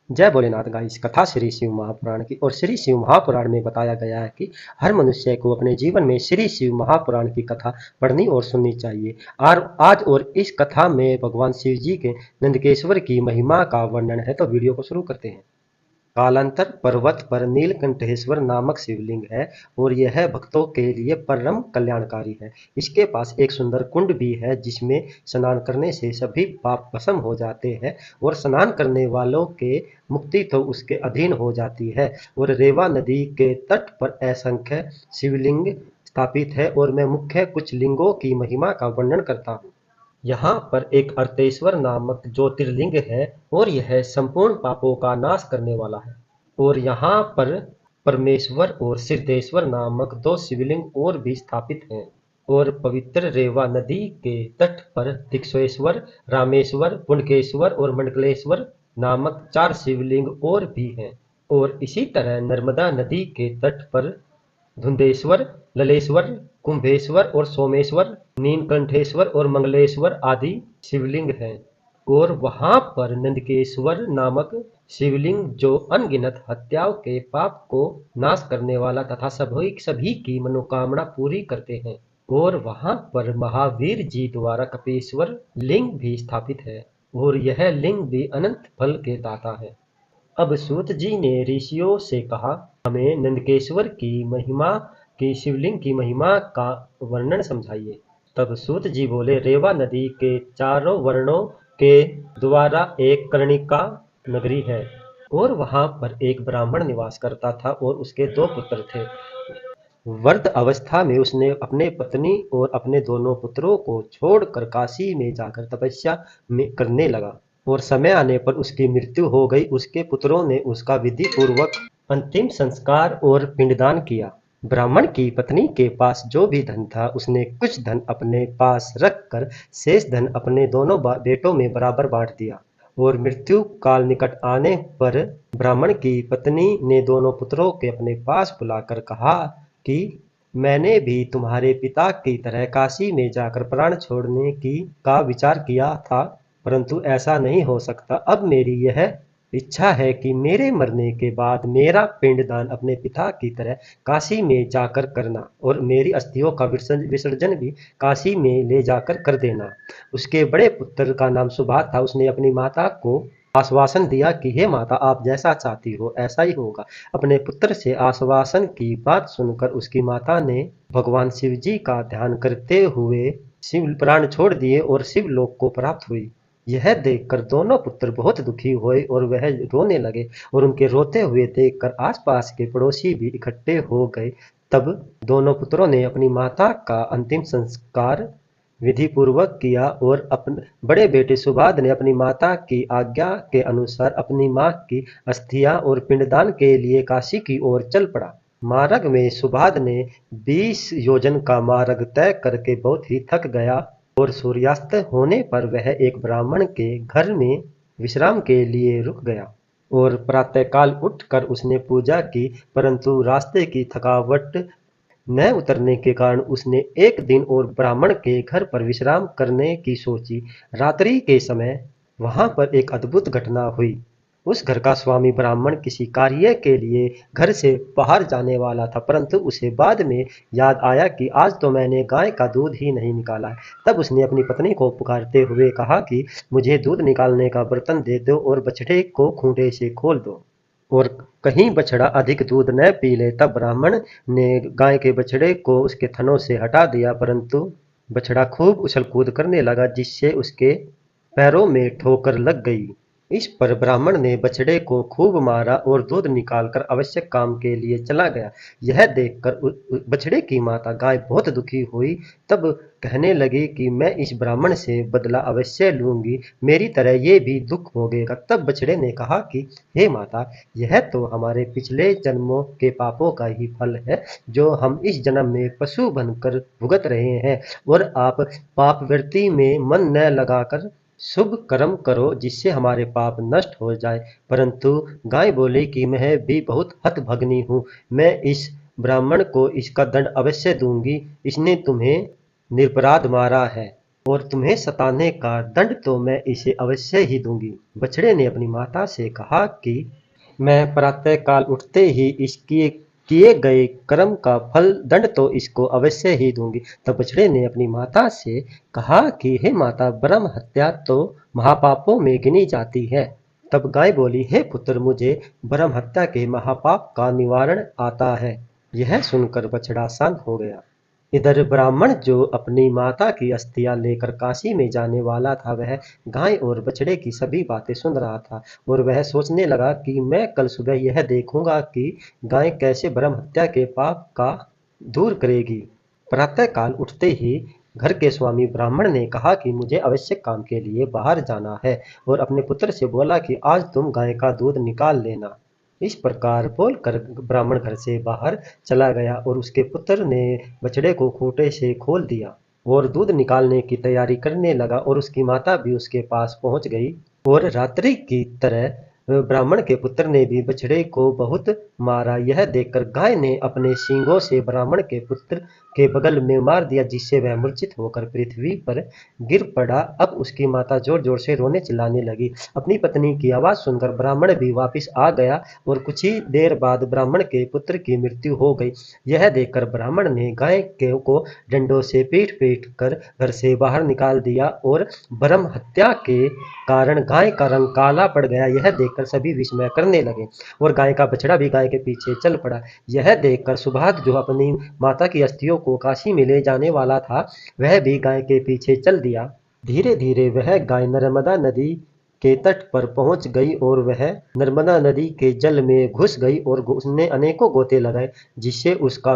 जय भोलेनाथ गाइस। कथा श्री शिव महापुराण की। और श्री शिव महापुराण में बताया गया है कि हर मनुष्य को अपने जीवन में श्री शिव महापुराण की कथा पढ़नी और सुननी चाहिए। और आज और इस कथा में भगवान शिव जी के नंदकेश्वर की महिमा का वर्णन है। तो वीडियो को शुरू करते हैं। कालांतर पर्वत पर नीलकंठेश्वर नामक शिवलिंग है और यह भक्तों के लिए परम कल्याणकारी है। इसके पास एक सुंदर कुंड भी है जिसमें स्नान करने से सभी पाप भस्म हो जाते हैं और स्नान करने वालों के मुक्ति तो उसके अधीन हो जाती है। और रेवा नदी के तट पर असंख्य शिवलिंग स्थापित है और मैं मुख्य कुछ लिंगों की महिमा का वर्णन करता हूँ। यहाँ पर एक अर्तेश्वर नामक ज्योतिर्लिंग है और यह संपूर्ण पापों का नाश करने वाला है। और यहाँ पर परमेश्वर और सिद्धेश्वर नामक दो शिवलिंग और भी स्थापित हैं। और पवित्र रेवा नदी के तट पर दीक्षेश्वर, रामेश्वर, पुंडकेश्वर और मंडलेश्वर नामक 4 शिवलिंग और भी हैं। और इसी तरह नर्मदा नदी के तट पर धुंधेश्वर, ललेश्वर, कुंभेश्वर और सोमेश्वर, नीलकंठेश्वर और मंगलेश्वर आदि शिवलिंग हैं। और वहां पर नंदकेश्वर नामक शिवलिंग जो अनगिनत हत्याओं के पाप को नाश करने वाला तथा सभी की मनोकामना पूरी करते हैं। और वहां पर महावीर जी द्वारा कपेश्वर लिंग भी स्थापित है और यह लिंग भी अनंत फल के दाता है। अब सूत जी ने ऋषियों से कहा, हमें नंदकेश्वर की महिमा की शिवलिंग की महिमा का वर्णन समझाइए। तब सूत जी बोले, रेवा नदी के चारों वर्णों के द्वारा एक कर्णिका नगरी है और वहां पर एक ब्राह्मण निवास करता था और उसके 2 पुत्र थे। वृद्ध अवस्था में उसने अपने पत्नी और अपने दोनों पुत्रों को छोड़कर काशी में जाकर तपस्या करने लगा और समय आने पर उसकी मृत्यु हो गई। उसके पुत्रों ने उसका विधि पूर्वक अंतिम संस्कार और पिंडदान किया। ब्राह्मण की पत्नी के पास जो भी धन था उसने कुछ धन अपने पास रखकर शेष धन अपने दोनों बेटों में बराबर बांट दिया। और मृत्यु काल निकट आने पर ब्राह्मण की पत्नी ने दोनों पुत्रों के अपने पास बुलाकर कहा कि मैंने भी तुम्हारे पिता की तरह काशी में जाकर प्राण छोड़ने की का विचार किया था, परंतु ऐसा नहीं हो सकता। अब मेरी यह इच्छा है कि मेरे मरने के बाद मेरा पिंडदान अपने पिता की तरह काशी में जाकर करना और मेरी अस्थियों का विसर्जन भी काशी में ले जाकर कर देना। उसके बड़े पुत्र का नाम सुभाष था। उसने अपनी माता को आश्वासन दिया कि हे माता, आप जैसा चाहती हो ऐसा ही होगा। अपने पुत्र से आश्वासन की बात सुनकर उसकी माता ने भगवान शिव जी का ध्यान करते हुए शिव प्राण छोड़ दिए और शिवलोक को प्राप्त हुई। यह देखकर दोनों पुत्र बहुत दुखी हुए और वह रोने लगे और उनके रोते हुए देखकर आसपास के पड़ोसी भी इकट्ठे हो गए। तब दोनों पुत्रों ने अपनी माता का अंतिम संस्कार विधि पूर्वक किया और अपने बड़े बेटे सुबाद ने अपनी माता की आज्ञा के अनुसार अपनी मां की अस्थियां और पिंडदान के लिए काशी की ओर चल पड़ा। मार्ग में सुबाद ने 20 योजन का मार्ग तय करके बहुत ही थक गया और सूर्यास्त होने पर वह एक ब्राह्मण के घर में विश्राम के लिए रुक गया। और प्रातःकाल उठकर उसने पूजा की, परंतु रास्ते की थकावट न उतरने के कारण उसने एक दिन और ब्राह्मण के घर पर विश्राम करने की सोची। रात्रि के समय वहां पर एक अद्भुत घटना हुई। उस घर का स्वामी ब्राह्मण किसी कार्य के लिए घर से बाहर जाने वाला था, परंतु उसे बाद में याद आया कि आज तो मैंने गाय का दूध ही नहीं निकाला है। तब उसने अपनी पत्नी को पुकारते हुए कहा कि मुझे दूध निकालने का बर्तन दे दो और बछड़े को खूंटे से खोल दो। और कहीं बछड़ा अधिक दूध न पी ले। तब ब्राह्मण ने गाय के बछड़े को उसके थनों से हटा दिया, परंतु बछड़ा खूब उछल कूद करने लगा जिससे उसके पैरों में ठोकर लग गई। इस पर ब्राह्मण ने बछड़े को खूब मारा और दूध निकालकर आवश्यक काम के लिए चला गया। यह देखकर बछड़े की माता गाय बहुत दुखी हुई। तब कहने लगी कि मैं इस ब्राह्मण से बदला अवश्य लूंगी, मेरी तरह ये भी दुख भोगेगा। तब बछड़े ने कहा कि हे माता, यह तो हमारे पिछले जन्मों के पापों का ही फल है जो हम इस जन्म में पशु बनकर भुगत रहे हैं। और आप पापवृत्ति में मन न लगाकर शुभ कर्म करो जिससे हमारे पाप नष्ट हो जाए। परंतु गाय बोली कि मैं भी बहुत हतभग्नि हूँ, मैं इस ब्राह्मण को इसका दंड अवश्य दूंगी, इसने तुम्हें निरपराध मारा है। और तुम्हें सताने का दंड तो मैं इसे अवश्य ही दूंगी। बछड़े ने अपनी माता से कहा कि मैं प्रातःकाल उठते ही इसके किए गए कर्म का फल दंड तो इसको अवश्य ही दूंगी। तब बछड़े ने अपनी माता से कहा कि हे माता, ब्रह्म हत्या तो महापापों में गिनी जाती है। तब गाय बोली, हे पुत्र, मुझे ब्रह्म हत्या के महापाप का निवारण आता है। यह सुनकर बछड़ा शांत हो गया। इधर ब्राह्मण जो अपनी माता की अस्थियां लेकर काशी में जाने वाला था, वह गाय और बछड़े की सभी बातें सुन रहा था और वह सोचने लगा कि मैं कल सुबह यह देखूंगा कि गाय कैसे ब्रह्म हत्या के पाप का दूर करेगी। प्रातःकाल उठते ही घर के स्वामी ब्राह्मण ने कहा कि मुझे आवश्यक काम के लिए बाहर जाना है और अपने पुत्र से बोला कि आज तुम गाय का दूध निकाल लेना। इस प्रकार बोलकर ब्राह्मण घर से बाहर चला गया और उसके पुत्र ने बछड़े को खूंटे से खोल दिया और दूध निकालने की तैयारी करने लगा और उसकी माता भी उसके पास पहुंच गई। और रात्रि की तरह ब्राह्मण के पुत्र ने भी बछड़े को बहुत मारा। यह देखकर गाय ने अपने सींगों से ब्राह्मण के पुत्र के बगल में मार दिया, जिससे वह मूर्छित होकर पृथ्वी पर गिर पड़ा। अब उसकी माता जोर जोर से रोने चिल्लाने लगी। अपनी पत्नी की आवाज सुनकर ब्राह्मण भी वापस आ गया और कुछ ही देर बाद ब्राह्मण के पुत्र की मृत्यु हो गई। यह देखकर ब्राह्मण ने गाय को डंडों से पीट पीट कर घर से बाहर निकाल दिया और ब्रह्म हत्या के कारण गाय का रंग काला पड़ गया। यह देखकर सभी विस्मय करने लगे और गाय का बछड़ा भी गाय के पीछे चल पड़ा। यह देखकर सुभाग, जो अपनी माता की अस्थियों को काशी में ले जाने वाला था, वह भी गाय के पीछे चल दिया। धीरे धीरे वह गाय नर्मदा नदी के तट पर पहुंच गई और वह नर्मदा नदी के जल में घुस गई और उसने अनेकों गोते लगाए, जिससे उसका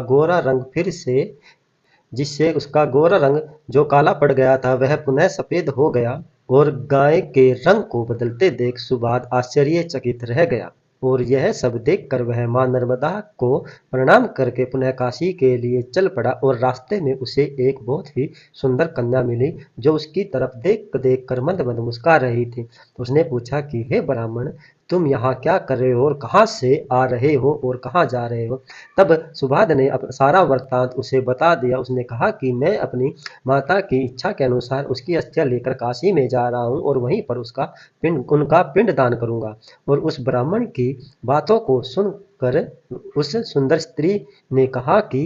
गोरा रंग जो काला पड़ गया था वह पुनः सफेद हो गया। और गाय के रंग को बदलते देख सुबाद आश्चर्यचकित रह गया और यह सब देखकर वह मां नर्मदा को प्रणाम करके पुनः काशी के लिए चल पड़ा। और रास्ते में उसे एक बहुत ही सुंदर कन्या मिली जो उसकी तरफ देख देख कर मंद मंद मुस्कुरा रही थी। उसने पूछा कि हे ब्राह्मण, तुम यहाँ क्या कर रहे हो और कहाँ से आ रहे हो और कहाँ जा रहे हो। तब सुबाद ने सारा वृत्तांत उसे बता दिया। उसने कहा कि मैं अपनी माता की इच्छा के अनुसार उसकी अस्थियां लेकर काशी में जा रहा हूँ और वहीं पर उनका पिंड दान करूंगा। और उस ब्राह्मण की बातों को सुनकर उस सुंदर स्त्री ने कहा कि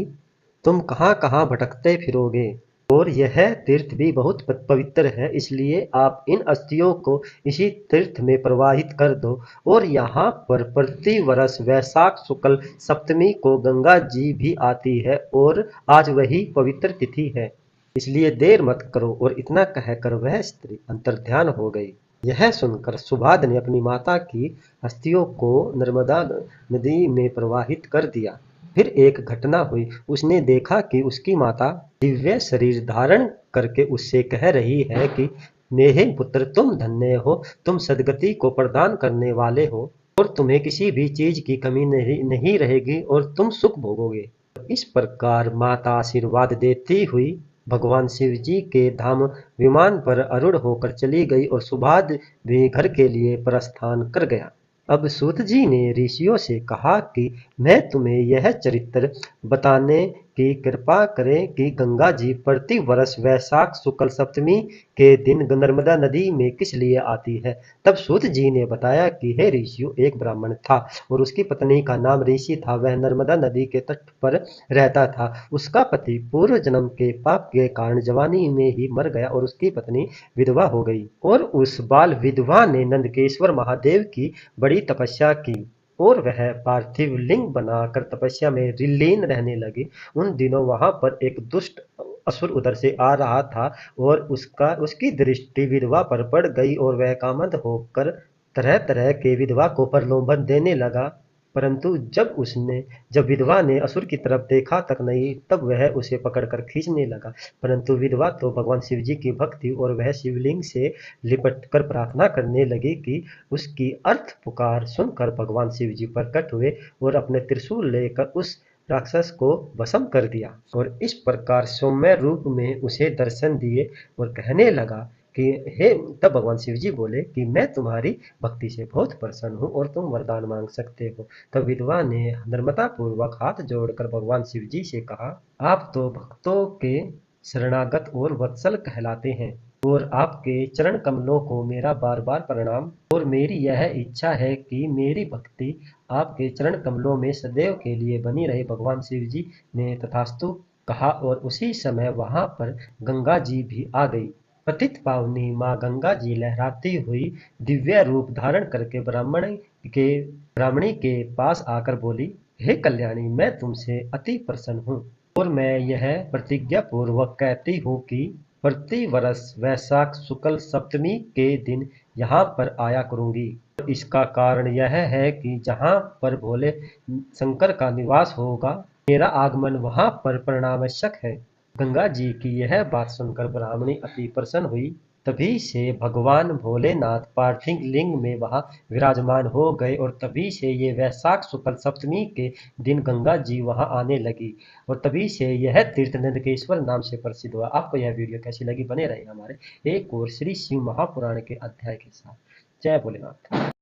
तुम कहाँ कहाँ भटकते फिरोगे और यह तीर्थ भी बहुत पवित्र है, इसलिए आप इन अस्थियों को इसी तीर्थ में प्रवाहित कर दो। और यहाँ पर प्रति वर्ष वैशाख शुक्ल सप्तमी को गंगा जी भी आती है और आज वही पवित्र तिथि है, इसलिए देर मत करो। और इतना कहकर वह स्त्री अंतर्ध्यान हो गई। यह सुनकर सुबाद ने अपनी माता की अस्थियों को नर्मदा नदी में प्रवाहित कर दिया। फिर एक घटना हुई। उसने देखा कि उसकी माता दिव्य शरीर धारण करके उससे कह रही है कि मेरे पुत्र, तुम धन्य हो, तुम सद्गति को प्रदान करने वाले हो और तुम्हें किसी भी चीज की कमी नहीं रहेगी और तुम सुख भोगोगे। इस प्रकार माता आशीर्वाद देती हुई भगवान शिव जी के धाम विमान पर आरूढ़ होकर चली गई और सुबाद भी घर के लिए प्रस्थान कर गया। अब सूत जी ने ऋषियों से कहा कि मैं तुम्हें यह चरित्र बताने की कृपा करें कि गंगा जी प्रति वर्ष वैशाख शुक्ल सप्तमी के दिन नर्मदा नदी में किस लिए आती है। तब सूत जी ने बताया कि हे ऋषियों, एक ब्राह्मण था और उसकी पत्नी का नाम ऋषि था। वह नर्मदा नदी के तट पर रहता था। उसका पति पूर्व जन्म के पाप के कारण जवानी में ही मर गया और उसकी पत्नी विधवा हो गई। और उस बाल विधवा ने नंदकेश्वर महादेव की बड़ी तपस्या की और वह पार्थिव लिंग बनाकर तपस्या में लीन रहने लगी। उन दिनों वहां पर एक दुष्ट असुर उधर से आ रहा था और उसकी दृष्टि विधवा पर पड़ गई और वह कामद होकर तरह तरह के विधवा को प्रलोभन देने लगा। परंतु जब विधवा ने असुर की तरफ देखा तक नहीं, तब वह उसे पकड़कर खींचने लगा। परंतु विधवा तो भगवान शिव जी की भक्त थी और वह शिवलिंग से लिपट कर प्रार्थना करने लगी कि उसकी अर्थ पुकार सुनकर भगवान शिव जी प्रकट हुए और अपने त्रिशूल लेकर उस राक्षस को भस्म कर दिया और इस प्रकार सौम्य रूप में उसे दर्शन दिए और कहने लगा कि हे। तब भगवान शिव जी बोले कि मैं तुम्हारी भक्ति से बहुत प्रसन्न हूँ और तुम वरदान मांग सकते हो। तब विधवा ने नम्रता पूर्वक हाथ जोड़कर भगवान शिव जी से कहा, आप तो भक्तों के शरणागत और वत्सल कहलाते हैं। और आपके चरण कमलों को मेरा बार बार प्रणाम। और मेरी यह इच्छा है कि मेरी भक्ति आपके चरण कमलों में सदैव के लिए बनी रहे। भगवान शिव जी ने तथास्तु कहा और उसी समय वहां पर गंगा जी भी आ गई। पतित पावनी माँ गंगा जी लहराती हुई दिव्य रूप धारण करके ब्राह्मणी के पास आकर बोली, हे कल्याणी, मैं तुमसे अति प्रसन्न हूँ और मैं यह प्रतिज्ञा पूर्वक कहती हूँ कि प्रति वर्ष वैशाख शुक्ल सप्तमी के दिन यहाँ पर आया करूँगी। इसका कारण यह है कि जहाँ पर भोले शंकर का निवास होगा, मेरा आगमन वहाँ पर परिणामवश्यक है। गंगा जी की यह बात सुनकर ब्राह्मणी अति प्रसन्न हुई। तभी से भगवान भोलेनाथ पार्थिव लिंग में वहां विराजमान हो गए और तभी से ये वैशाख शुक्ल सप्तमी के दिन गंगा जी वहां आने लगी और तभी से यह तीर्थ नंदकेश्वर नाम से प्रसिद्ध हुआ। आपको यह वीडियो कैसी लगी, बने रहे हमारे एक और श्री शिव महापुराण के अध्याय के साथ। जय भोलेनाथ।